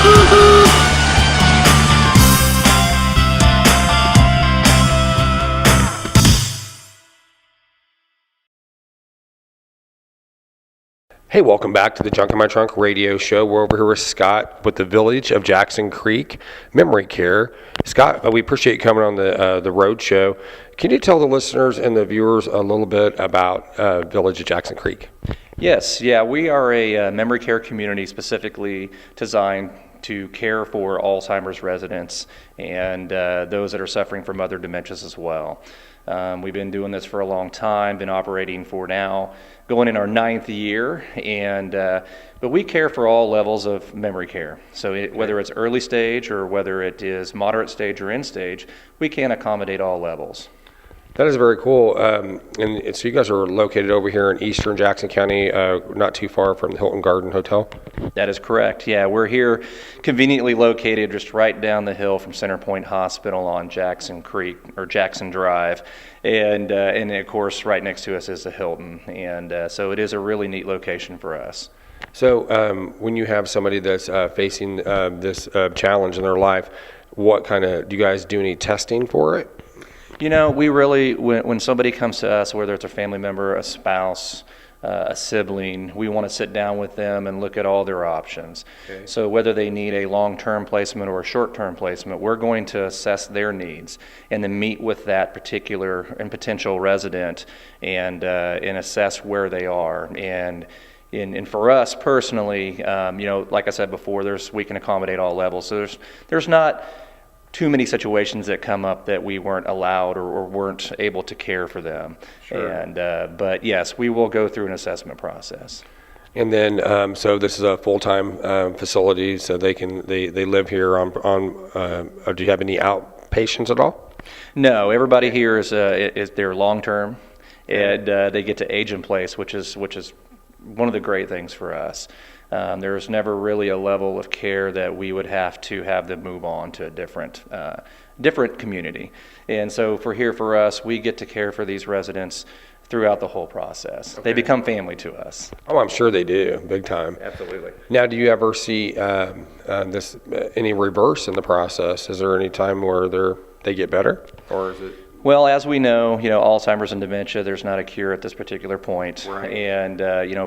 Hey, welcome back to the Junk in My Trunk radio show. We're over here with Scott with the Village of Jackson Creek Memory Care. Scott, we appreciate you coming on the road show. Can you tell the listeners and the viewers a little bit about Village of Jackson Creek? Yes, we are a memory care community specifically designed to care for Alzheimer's residents and those that are suffering from other dementias as well. We've been doing this for a long time, been operating for now going in our 9th year, and but we care for all levels of memory care. So whether it's early stage or whether it is moderate stage or end stage, we can accommodate all levels. That is very cool. And so you guys are located over here in eastern Jackson County, not too far from the Hilton Garden Hotel? That is correct. Yeah, we're here conveniently located just right down the hill from Center Point Hospital on Jackson Creek or Jackson Drive. And of course, right next to us is the Hilton. And so it is a really neat location for us. So when you have somebody that's facing this challenge in their life, what kind of, do you guys do any testing for it? You know, we really, when somebody comes to us, whether it's a family member, a spouse, a sibling, we want to sit down with them and look at all their options. Okay. So whether they need a long-term placement or a short-term placement, we're going to assess their needs and then meet with that particular and potential resident and assess where they are. And for us personally, like I said before, we can accommodate all levels. So there's not too many situations that come up that we weren't allowed or weren't able to care for them. Sure. And but yes, we will go through an assessment process. And then, so this is a full-time facility, so they live here on do you have any outpatients at all? No, everybody here is they're long-term, and they get to age in place, which is one of the great things for us. There's never really a level of care that we would have to have them move on to a different community. And so for us, we get to care for these residents throughout the whole process. Okay. They become family to us. Oh, I'm sure they do, big time. Absolutely. Now, do you ever see any reverse in the process? Is there any time where they get better, or is it? Well, as we know, Alzheimer's and dementia, there's not a cure at this particular point. Right. And,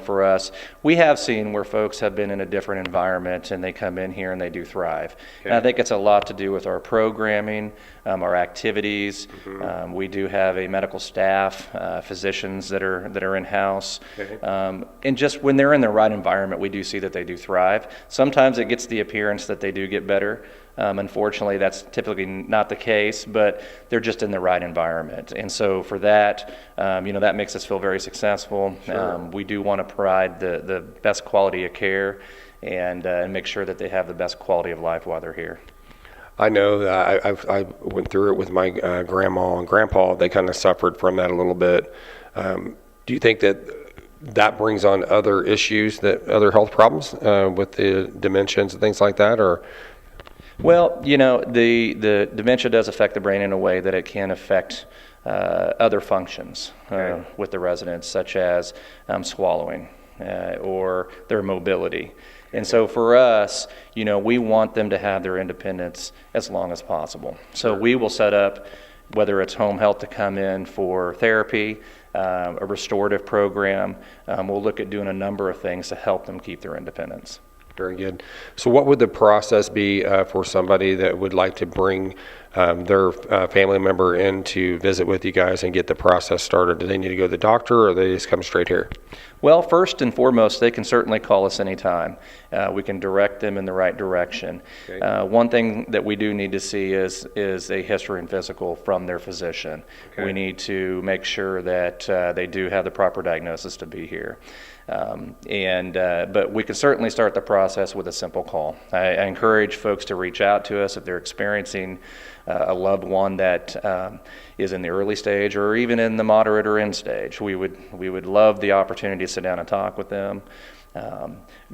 for us, we have seen where folks have been in a different environment and they come in here and they do thrive. Okay. And I think it's a lot to do with our programming, our activities. Mm-hmm. We do have a medical staff, physicians that are in-house. Okay. And just when they're in the right environment, we do see that they do thrive. Sometimes it gets the appearance that they do get better. Unfortunately, that's typically not the case, but they're just in the right environment. And so for that, that makes us feel very successful. Sure. We do want to provide the best quality of care and make sure that they have the best quality of life while they're here. I know that I went through it with my grandma and grandpa. They kind of suffered from that a little bit. Do you think that brings on other issues, other health problems with the dementias and things like that, or? Well, the dementia does affect the brain in a way that it can affect other functions with the residents, such as swallowing or their mobility. And so for us, we want them to have their independence as long as possible. So we will set up, whether it's home health to come in for therapy, a restorative program. We'll look at doing a number of things to help them keep their independence. Very good. So what would the process be for somebody that would like to bring their family member in to visit with you guys and get the process started? Do they need to go to the doctor, or they just come straight here? Well, first and foremost, they can certainly call us anytime. We can direct them in the right direction. Okay. One thing that we do need to see is a history and physical from their physician. Okay. We need to make sure that they do have the proper diagnosis to be here. But we can certainly start the process with a simple call. I encourage folks to reach out to us if they're experiencing a loved one that is in the early stage or even in the moderate or end stage. We would love the opportunity to sit down and talk with them,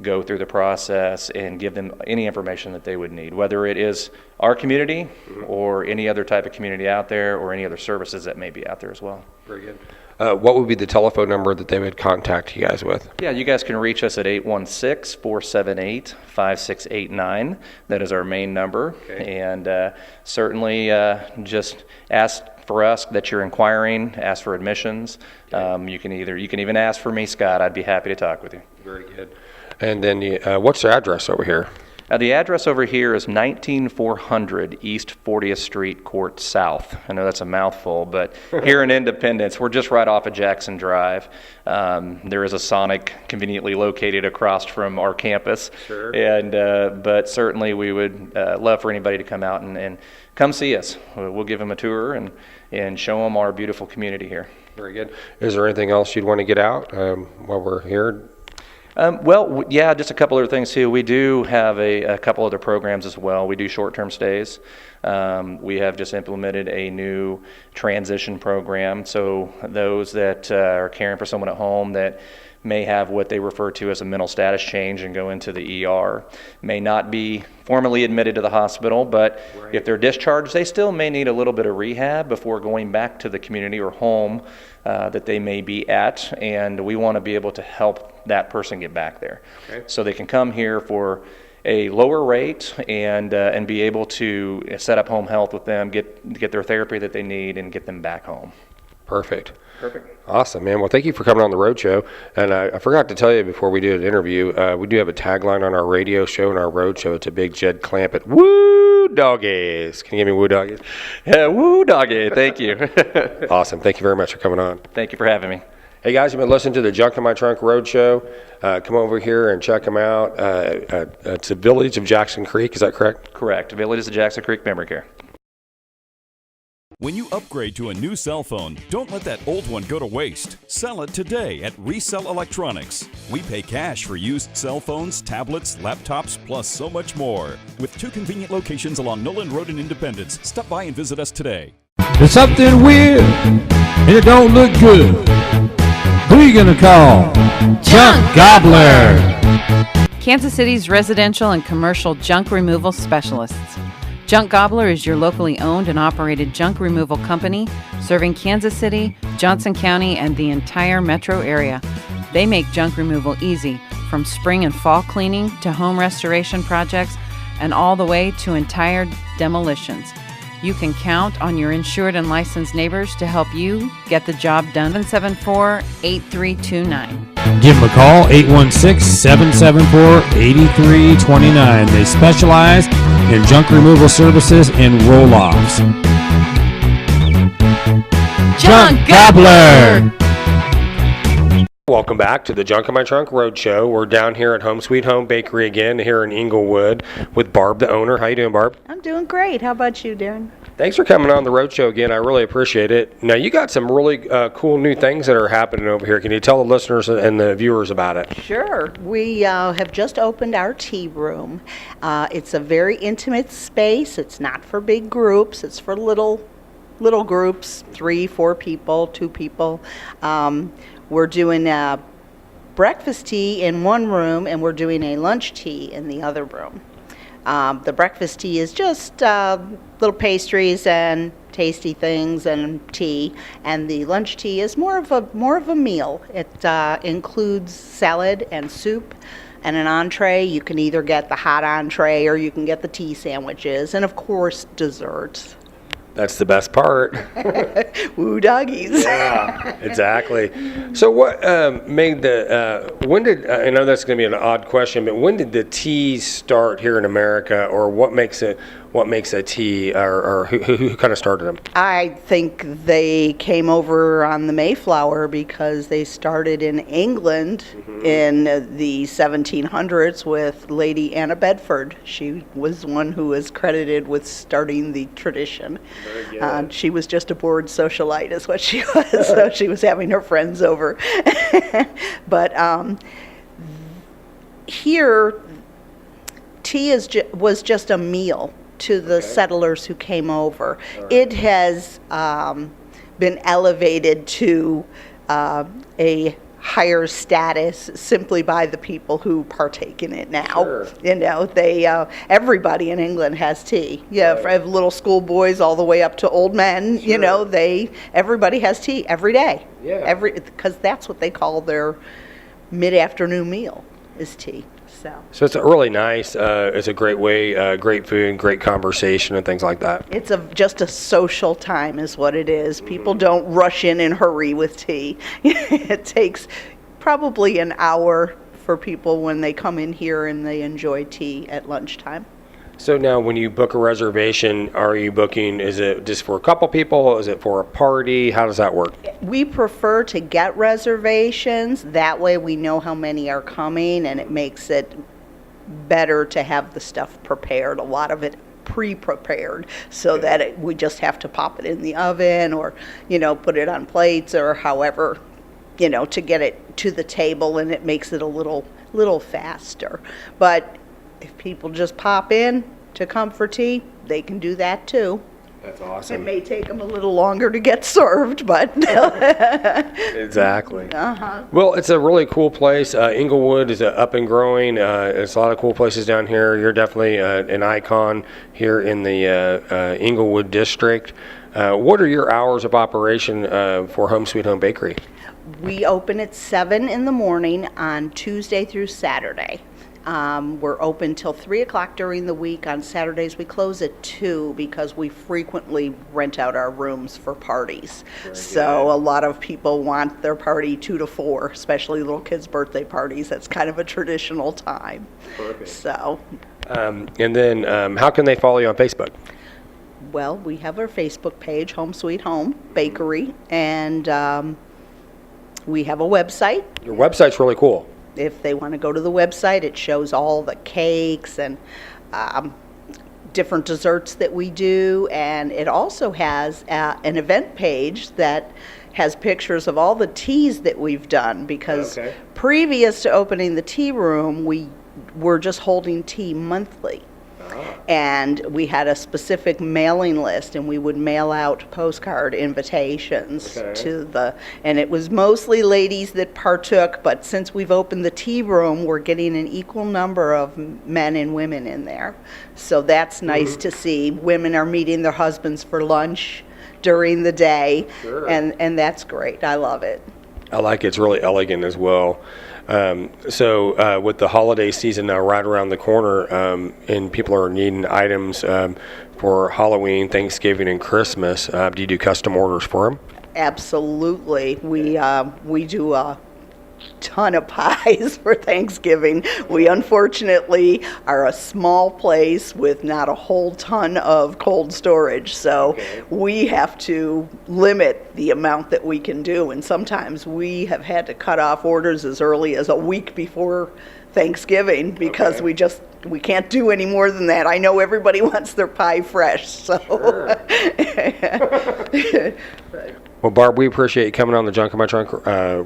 go through the process, and give them any information that they would need, whether it is our community or any other type of community out there or any other services that may be out there as well. Very good. what would be the telephone number that they would contact you guys with? Yeah, you guys can reach us at 816-478-5689. That is our main number. Okay. And certainly just ask for us that you're inquiring, ask for admissions. You can even ask for me, Scott. I'd be happy to talk with you. Very good. And then what's the address over here? The address over here is 19400 East 40th Street, Court South. I know that's a mouthful, but here in Independence, we're just right off of Jackson Drive. There is a Sonic conveniently located across from our campus. Sure. And but certainly we would love for anybody to come out and come see us. We'll give them a tour and show them our beautiful community here. Very good. Is there anything else you'd want to get out while we're here? Yeah, just a couple other things too. We do have a couple other programs as well. We do short-term stays. We have just implemented a new transition program. So those that are caring for someone at home that may have what they refer to as a mental status change and go into the ER, may not be formally admitted to the hospital, but Right. if they're discharged, they still may need a little bit of rehab before going back to the community or home that they may be at, and we want to be able to help that person get back there. Okay. So they can come here for a lower rate and be able to set up home health with them, get their therapy that they need, and get them back home. Perfect. Perfect. Awesome, man. Well, thank you for coming on the road show. And I forgot to tell you before we did an interview, we do have a tagline on our radio show and our road show. It's a big Jed Clampett. Woo doggies. Can you give me woo doggies? Yeah, woo doggy. Thank you. Awesome. Thank you very much for coming on. Thank you for having me. Hey guys, you've been listening to the Junk in My Trunk Road Show. Come over here and check them out. It's the Village of Jackson Creek. Is that correct? Correct. Village of Jackson Creek Memory Care. When you upgrade to a new cell phone, don't let that old one go to waste. Sell it today at Resale Electronics. We pay cash for used cell phones, tablets, laptops, plus so much more. With 2 convenient locations along Nolan Road in Independence, stop by and visit us today. There's something weird, and it don't look good. Who you gonna call? Junk Gobbler! Kansas City's residential and commercial junk removal specialists. Junk Gobbler is your locally owned and operated junk removal company serving Kansas City, Johnson County, and the entire metro area. They make junk removal easy, from spring and fall cleaning to home restoration projects and all the way to entire demolitions. You can count on your insured and licensed neighbors to help you get the job done. 774-8329. Give them a call, 816-774-8329. They specialize in junk removal services and roll-offs. Junk Gobbler! Welcome back to the Junk in My Trunk Road Show. We're down here at Home Sweet Home Bakery again here in Inglewood with Barb, the owner. How you doing, Barb? I'm doing great. How about you, Darren? Thanks for coming on the road show again. I really appreciate it. Now, you got some really cool new things that are happening over here. Can you tell the listeners and the viewers about it? Sure. We have just opened our tea room. It's a very intimate space. It's not for big groups. It's for little groups, 3, 4 people, 2 people. We're doing breakfast tea in one room, and we're doing a lunch tea in the other room. The breakfast tea is just little pastries and tasty things and tea, and the lunch tea is more of a meal. It includes salad and soup and an entree. You can either get the hot entree or you can get the tea sandwiches, and of course desserts. That's the best part. Woo doggies. Yeah, exactly. So what made when did, I know that's going to be an odd question, but when did the tea start here in America, or what makes a tea, or who kind of started them? I think they came over on the Mayflower because they started in England in the 1700s with Lady Anna Bedford. She was one who was credited with starting the tradition. She was just a bored socialite is what she was, so she was having her friends over. But here, tea was just a meal to the settlers who came over. Right. It has been elevated to a higher status simply by the people who partake in it now. Sure. You know, they everybody in England has tea. Yeah, from little school boys all the way up to old men. Sure. You know, everybody has tea every day. Yeah. Because that's what they call their mid-afternoon meal is tea. So it's really nice. It's a great way, great food, great conversation, and things like that. It's just a social time is what it is. People don't rush in and hurry with tea. It takes probably an hour for people when they come in here and they enjoy tea at lunchtime. So now when you book a reservation, are you booking, is it just for a couple people? Is it for a party? How does that work? We prefer to get reservations. That way we know how many are coming, and it makes it better to have the stuff prepared. A lot of it pre-prepared so that we just have to pop it in the oven or, you know, put it on plates or however, you know, to get it to the table, and it makes it a little faster. But if people just pop in to come for tea, they can do that too. That's It awesome. may take them a little longer to get served, but Exactly. Well, it's a really cool place. Inglewood is up and growing. There's a lot of cool places down here. You're definitely an icon here in the Inglewood district. What are your hours of operation for Home Sweet Home Bakery? We open at 7 in the morning on Tuesday through Saturday. We're open till 3 o'clock during the week. On Saturdays, we close at 2 because we frequently rent out our rooms for parties. So a lot of people want their party 2 to 4, especially little kids' birthday parties. That's kind of a traditional time. Perfect. So, And then how can they follow you on Facebook? well, we have our Facebook page, Home Sweet Home Bakery, and we have a website. Your website's really cool. If they want to go to the website, it shows all the cakes and different desserts that we do, and it also has an event page that has pictures of all the teas that we've done, because Okay. previous to opening the tea room, we were just holding tea monthly. And we had a specific mailing list, and we would mail out postcard invitations and it was mostly ladies that partook, but since we've opened the tea room, we're getting an equal number of men and women in there. So that's nice to see. Women are meeting their husbands for lunch during the day, and that's great. I love it. I like it. It's really elegant as well. So with the holiday season now right around the corner, and people are needing items for Halloween, Thanksgiving, and Christmas, do you do custom orders for them? Absolutely. We do a ton of pies for Thanksgiving. We unfortunately are a small place with not a whole ton of cold storage, so we have to limit the amount that we can do, and sometimes we have had to cut off orders as early as a week before Thanksgiving because we can't do any more than that. I know everybody wants their pie fresh, so. Well, Barb, we appreciate you coming on the Junk in My Trunk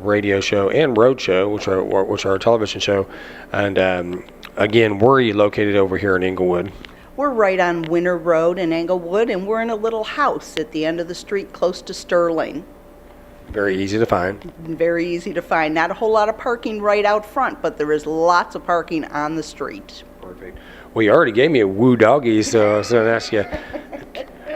radio show and road show, which are our television show. And again, where are you located over here in Inglewood? We're right on Winter Road in Englewood, and we're in a little house at the end of the street close to Sterling. Very easy to find. Very easy to find. Not a whole lot of parking right out front, but there is lots of parking on the street. Perfect. Well, you already gave me a woo doggy, so that's you.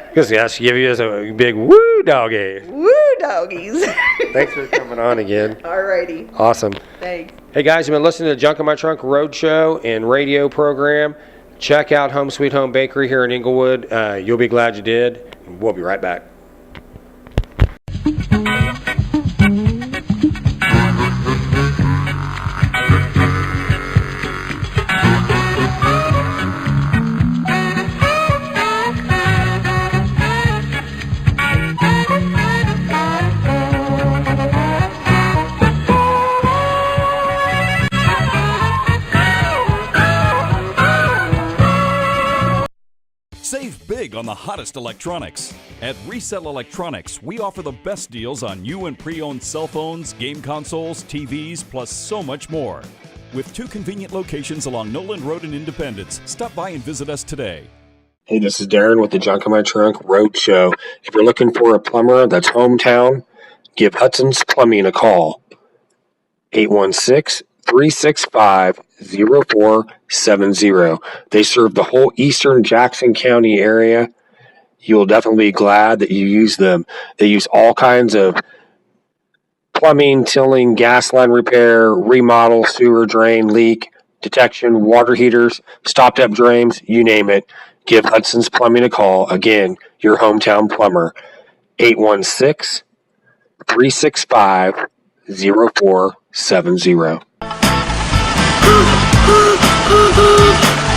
Because yes, give you a big woo doggy. Woo doggies. Thanks for coming on again. Alrighty. Awesome. Thanks. Hey guys, you've been listening to the Junk in My Trunk road show and radio program. Check out Home Sweet Home Bakery here in Inglewood. You'll be glad you did. We'll be right back. Save big on the hottest electronics. At Resettle Electronics, we offer the best deals on new and pre-owned cell phones, game consoles, TVs, plus so much more. With 2 convenient locations along Noland Road in Independence, stop by and visit us today. Hey, this is Darren with the Junk in My Trunk road show. If you're looking for a plumber that's hometown, give Hudsons Plumbing a call. 816-365-0470. They serve the whole eastern Jackson County area. You will definitely be glad that you use them. They use all kinds of plumbing, tilling, gas line repair, remodel, sewer drain, leak detection, water heaters, stopped up drains, you name it. Give Hudson's Plumbing a call. Again, your hometown plumber. 816-365-0470.